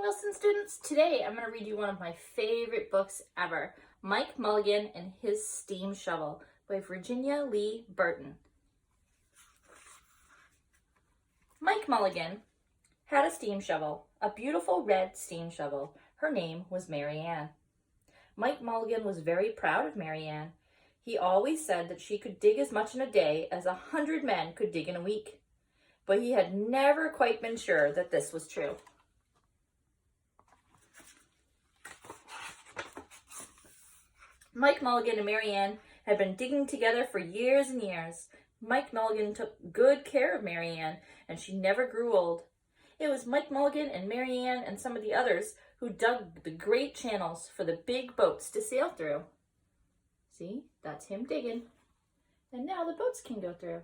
Wilson students. Today I'm going to read you one of my favorite books ever, Mike Mulligan and His Steam Shovel by Virginia Lee Burton. Mike Mulligan had a steam shovel, a beautiful red steam shovel. Her name was Mary Ann. Mike Mulligan was very proud of Mary Ann. He always said that she could dig as much in a day as 100 men could dig in a week. But he had never quite been sure that this was true. Mike Mulligan and Mary Ann had been digging together for years and years. Mike Mulligan took good care of Mary Ann, and she never grew old. It was Mike Mulligan and Mary Ann and some of the others who dug the great channels for the big boats to sail through. See, that's him digging. And now the boats can go through.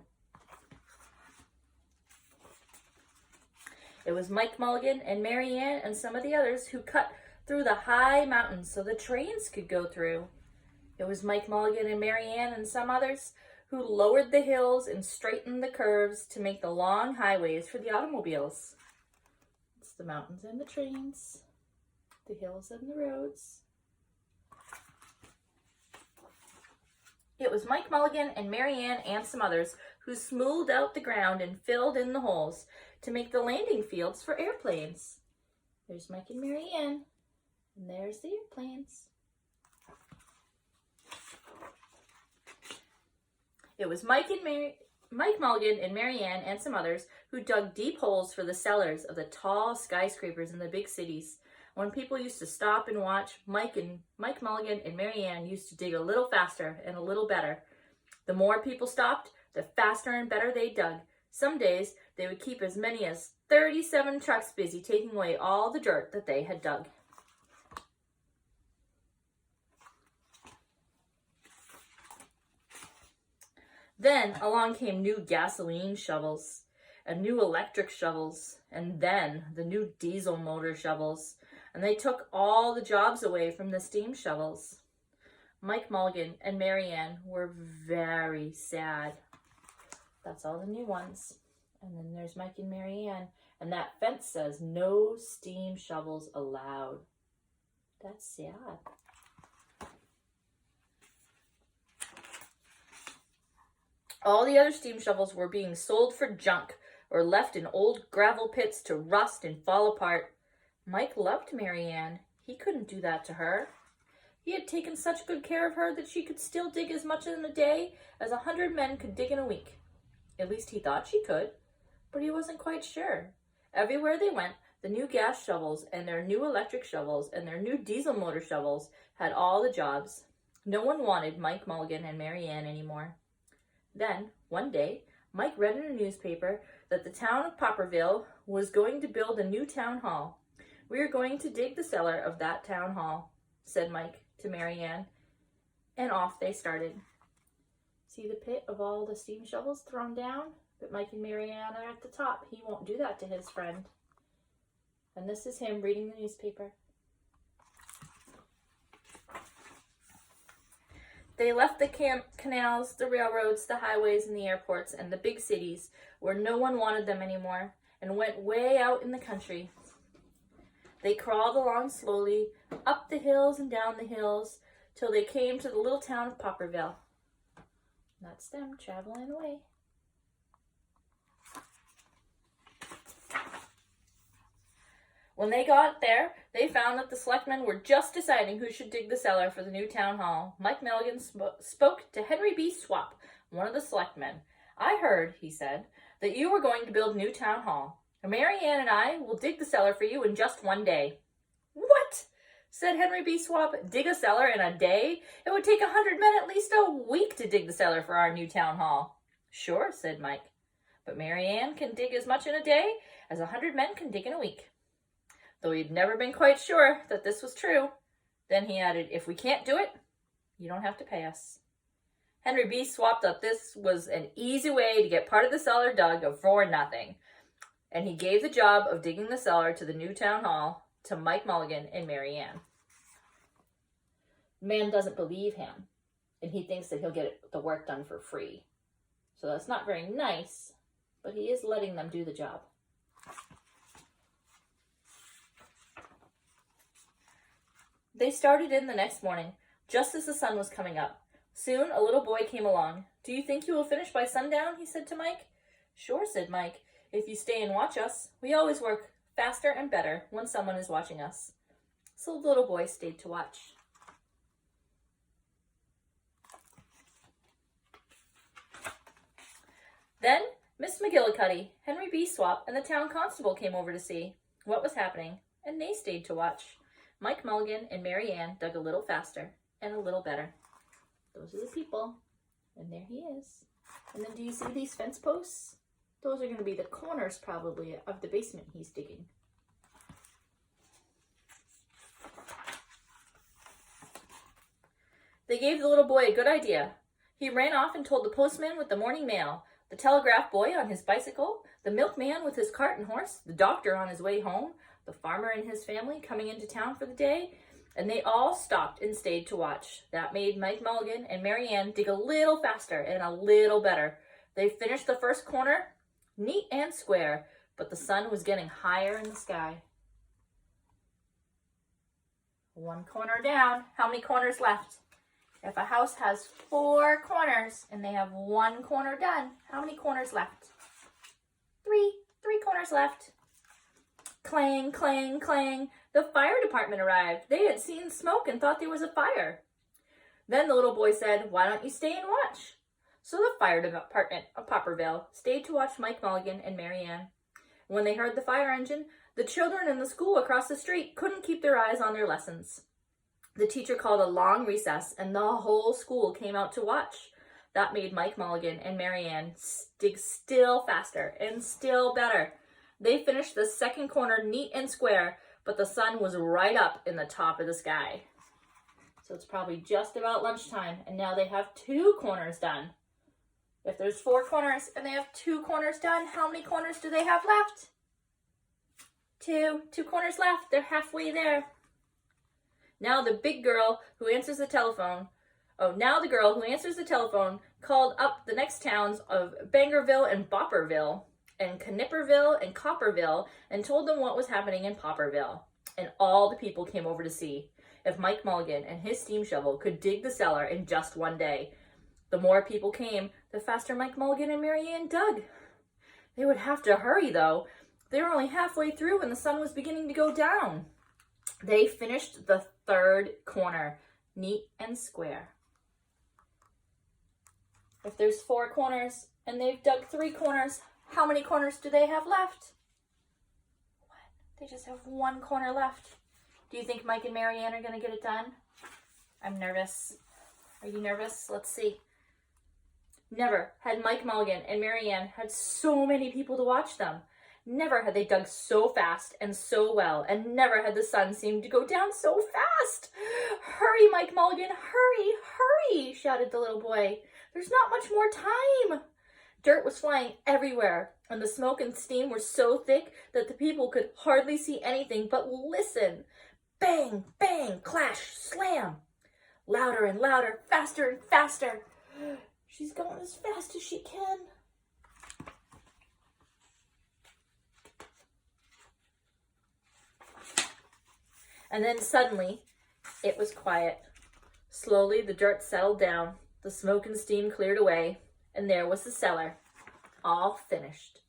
It was Mike Mulligan and Mary Ann and some of the others who cut through the high mountains so the trains could go through. It was Mike Mulligan and Mary Ann and some others who lowered the hills and straightened the curves to make the long highways for the automobiles. It's the mountains and the trains, the hills and the roads. It was Mike Mulligan and Mary Ann and some others who smoothed out the ground and filled in the holes to make the landing fields for airplanes. There's Mike and Mary Ann, and there's the airplanes. It was Mike Mulligan and Mary Ann and some others who dug deep holes for the cellars of the tall skyscrapers in the big cities. When people used to stop and watch, Mike Mulligan and Mary Ann used to dig a little faster and a little better. The more people stopped, the faster and better they dug. Some days, they would keep as many as 37 trucks busy taking away all the dirt that they had dug. Then along came new gasoline shovels and new electric shovels, and then the new diesel motor shovels, and they took all the jobs away from the steam shovels. Mike Mulligan and Mary Ann were very sad. That's all the new ones. And then there's Mike and Mary Ann, and that fence says no steam shovels allowed. That's sad. All the other steam shovels were being sold for junk or left in old gravel pits to rust and fall apart. Mike loved Mary Ann. He couldn't do that to her. He had taken such good care of her that she could still dig as much in a day as 100 men could dig in a week. At least he thought she could, but he wasn't quite sure. Everywhere they went, the new gas shovels and their new electric shovels and their new diesel motor shovels had all the jobs. No one wanted Mike Mulligan and Mary Ann anymore. Then, one day, Mike read in a newspaper that the town of Popperville was going to build a new town hall. "We are going to dig the cellar of that town hall," said Mike to Mary Ann, and off they started. See the pit of all the steam shovels thrown down? But Mike and Mary Ann are at the top. He won't do that to his friend. And this is him reading the newspaper. They left the canals, the railroads, the highways, and the airports, and the big cities where no one wanted them anymore, and went way out in the country. They crawled along slowly, up the hills and down the hills, till they came to the little town of Popperville. That's them traveling away. When they got there, they found that the selectmen were just deciding who should dig the cellar for the new town hall. Mike Mulligan spoke to Henry B. Swap, one of the selectmen. "I heard," he said, "that you were going to build a new town hall. Mary Ann and I will dig the cellar for you in just one day." "What?" said Henry B. Swap. "Dig a cellar in a day? It would take 100 men at least a week to dig the cellar for our new town hall." "Sure," said Mike, "but Mary Ann can dig as much in a day as 100 men can dig in a week." Though he'd never been quite sure that this was true. Then he added, "If we can't do it, you don't have to pay us." Henry B. Swap thought this was an easy way to get part of the cellar dug for nothing, and he gave the job of digging the cellar to the new town hall to Mike Mulligan and Mary Ann. Man doesn't believe him, and he thinks that he'll get the work done for free. So that's not very nice, but he is letting them do the job. They started in the next morning, just as the sun was coming up. Soon a little boy came along. "Do you think you will finish by sundown?" he said to Mike. "Sure," said Mike, "if you stay and watch us. We always work faster and better when someone is watching us." So the little boy stayed to watch. Then Miss McGillicuddy, Henry B. Swap, and the town constable came over to see what was happening, and they stayed to watch. Mike Mulligan and Mary Ann dug a little faster and a little better. Those are the people, and there he is. And then do you see these fence posts? Those are going to be the corners, probably, of the basement he's digging. They gave the little boy a good idea. He ran off and told the postman with the morning mail, the telegraph boy on his bicycle, the milkman with his cart and horse, the doctor on his way home, the farmer and his family coming into town for the day, and they all stopped and stayed to watch. That made Mike Mulligan and Mary Ann dig a little faster and a little better. They finished the first corner neat and square, but the sun was getting higher in the sky. One corner down. How many corners left? If a house has 4 corners and they have 1 corner done, how many corners left? 3. 3 corners left. Clang, clang, clang. The fire department arrived. They had seen smoke and thought there was a fire. Then the little boy said, "Why don't you stay and watch?" So the fire department of Popperville stayed to watch Mike Mulligan and Mary Ann. When they heard the fire engine, the children in the school across the street couldn't keep their eyes on their lessons. The teacher called a long recess, and the whole school came out to watch. That made Mike Mulligan and Mary Ann dig still faster and still better. They finished the second corner neat and square, but the sun was right up in the top of the sky. So it's probably just about lunchtime, and now they have 2 corners done. If there's 4 corners and they have 2 corners done, how many corners do they have left? 2. 2 corners left. They're halfway there. Now the girl who answers the telephone called up the next towns of Bangerville and Bopperville and Knipperville and Copperville and told them what was happening in Popperville. And all the people came over to see if Mike Mulligan and his steam shovel could dig the cellar in just one day. The more people came, the faster Mike Mulligan and Mary Ann dug. They would have to hurry, though. They were only halfway through when the sun was beginning to go down. They finished the 3rd corner, neat and square. If there's 4 corners and they've dug 3 corners, how many corners do they have left? 1. They just have 1 corner left. Do you think Mike and Mary Ann are going to get it done? I'm nervous. Are you nervous? Let's see. Never had Mike Mulligan and Mary Ann had so many people to watch them. Never had they dug so fast and so well, and never had the sun seemed to go down so fast. "Hurry, Mike Mulligan, hurry, hurry," shouted the little boy. "There's not much more time." Dirt was flying everywhere, and the smoke and steam were so thick that the people could hardly see anything but listen. Bang, bang, clash, slam. Louder and louder, faster and faster. She's going as fast as she can. And then suddenly, it was quiet. Slowly, the dirt settled down, the smoke and steam cleared away, and there was the cellar, all finished.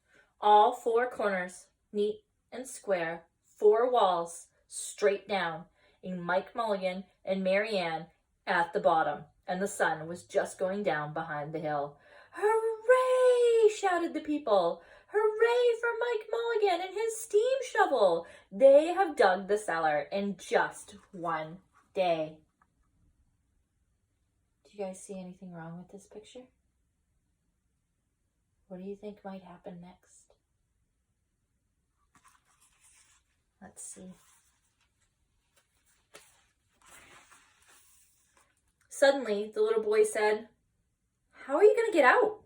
All 4 corners, neat and square, 4 walls, straight down, and Mike Mulligan and Mary Ann at the bottom, and the sun was just going down behind the hill. "Hooray!" shouted the people. "Hooray for Mike Mulligan and his steam shovel! They have dug the cellar in just one day." Do you guys see anything wrong with this picture? What do you think might happen next? Let's see. Suddenly, the little boy said, "How are you going to get out?"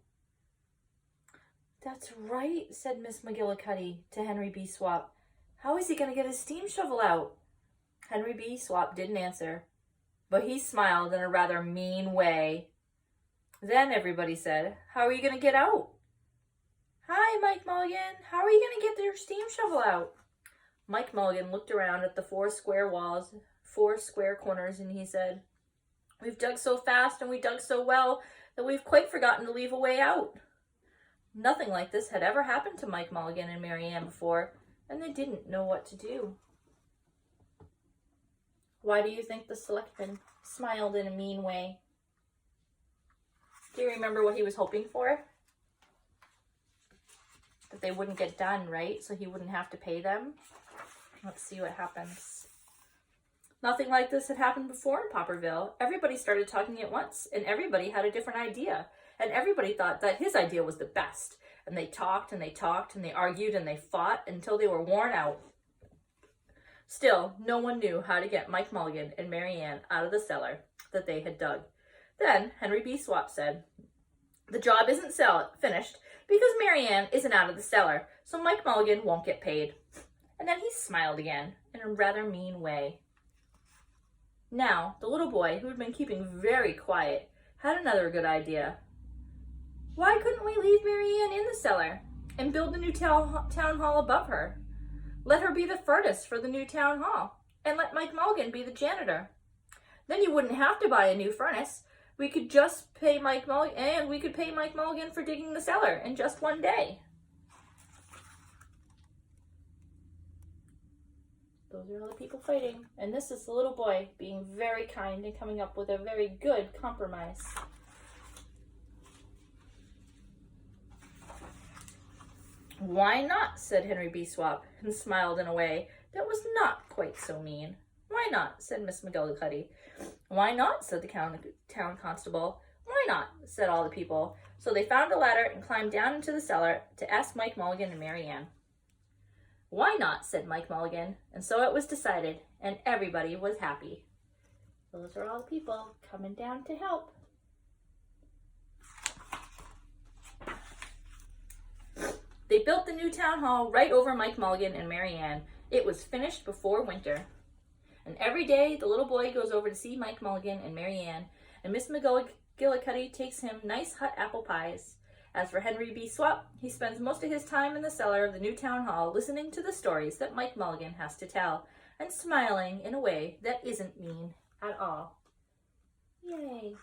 "That's right," said Miss McGillicuddy to Henry B. Swap. "How is he going to get his steam shovel out?" Henry B. Swap didn't answer, but he smiled in a rather mean way. Then everybody said, "How are you going to get out?" "Hi, Mike Mulligan. How are you going to get your steam shovel out?" Mike Mulligan looked around at the 4 square walls, 4 square corners, and he said, "We've dug so fast and we dug so well that we've quite forgotten to leave a way out." Nothing like this had ever happened to Mike Mulligan and Mary Ann before, and they didn't know what to do. Why do you think the selectman smiled in a mean way? Do you remember what he was hoping for? That they wouldn't get done, right? So he wouldn't have to pay them. Let's see what happens. Nothing like this had happened before in Popperville. Everybody started talking at once, and everybody had a different idea. And everybody thought that his idea was the best. And they talked and they talked and they argued and they fought until they were worn out. Still, no one knew how to get Mike Mulligan and Mary Ann out of the cellar that they had dug. Then Henry B. Swap said, "The job isn't finished because Mary Ann isn't out of the cellar, so Mike Mulligan won't get paid." And then he smiled again in a rather mean way. Now, the little boy, who had been keeping very quiet, had another good idea. Why couldn't we leave Mary Ann in the cellar and build the new town hall above her? Let her be the furnace for the new town hall, and let Mike Mulligan be the janitor. Then you wouldn't have to buy a new furnace. We could just pay Mike Mulligan, and we could pay Mike Mulligan for digging the cellar in just one day. Those are all the people fighting, and this is the little boy being very kind and coming up with a very good compromise. "Why not?" said Henry B. Swap, and smiled in a way that was not quite so mean. "Why not?" said Miss McGillicuddy. "Why not?" said the town constable. "Why not?" said all the people. So they found a ladder and climbed down into the cellar to ask Mike Mulligan and Mary Ann. "Why not?" said Mike Mulligan, and so it was decided, and everybody was happy. Those are all the people coming down to help. They built the new town hall right over Mike Mulligan and Mary Ann. It was finished before winter. And every day the little boy goes over to see Mike Mulligan and Mary Ann, and Miss McGillicuddy takes him nice hot apple pies. As for Henry B. Swap, he spends most of his time in the cellar of the new town hall listening to the stories that Mike Mulligan has to tell, and smiling in a way that isn't mean at all. Yay!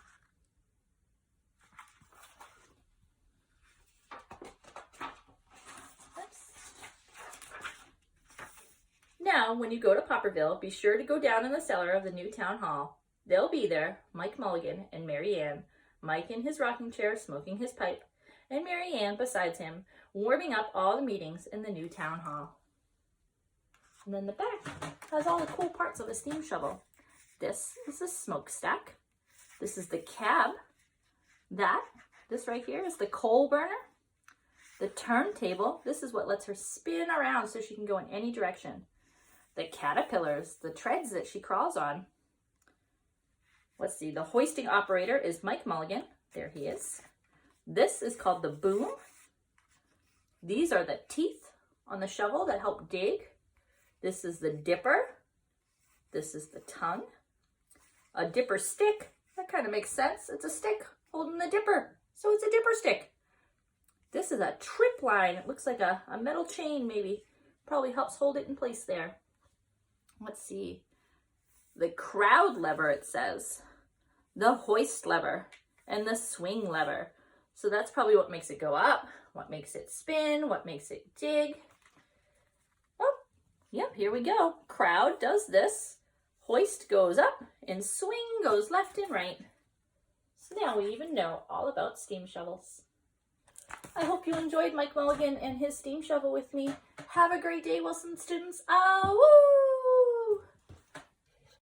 Now, when you go to Popperville, be sure to go down in the cellar of the new town hall. They'll be there, Mike Mulligan and Mary Ann, Mike in his rocking chair smoking his pipe, and Mary Ann beside him, warming up all the meetings in the new town hall. And then the back has all the cool parts of a steam shovel. This is the smokestack. This is the cab. This right here is the coal burner. The turntable, this is what lets her spin around so she can go in any direction. The caterpillars, the treads that she crawls on. Let's see, the hoisting operator is Mike Mulligan. There he is. This is called the boom. These are the teeth on the shovel that help dig. This is the dipper. This is the tongue. A dipper stick, that kind of makes sense. It's a stick holding the dipper, so it's a dipper stick. This is a trip line. It looks like a metal chain maybe. Probably helps hold it in place there. Let's see. The crowd lever, it says. The hoist lever and the swing lever. So that's probably what makes it go up, what makes it spin, what makes it dig. Oh, yep, here we go. Crowd does this. Hoist goes up and swing goes left and right. So now we even know all about steam shovels. I hope you enjoyed Mike Mulligan and his steam shovel with me. Have a great day, Wilson students. Woo!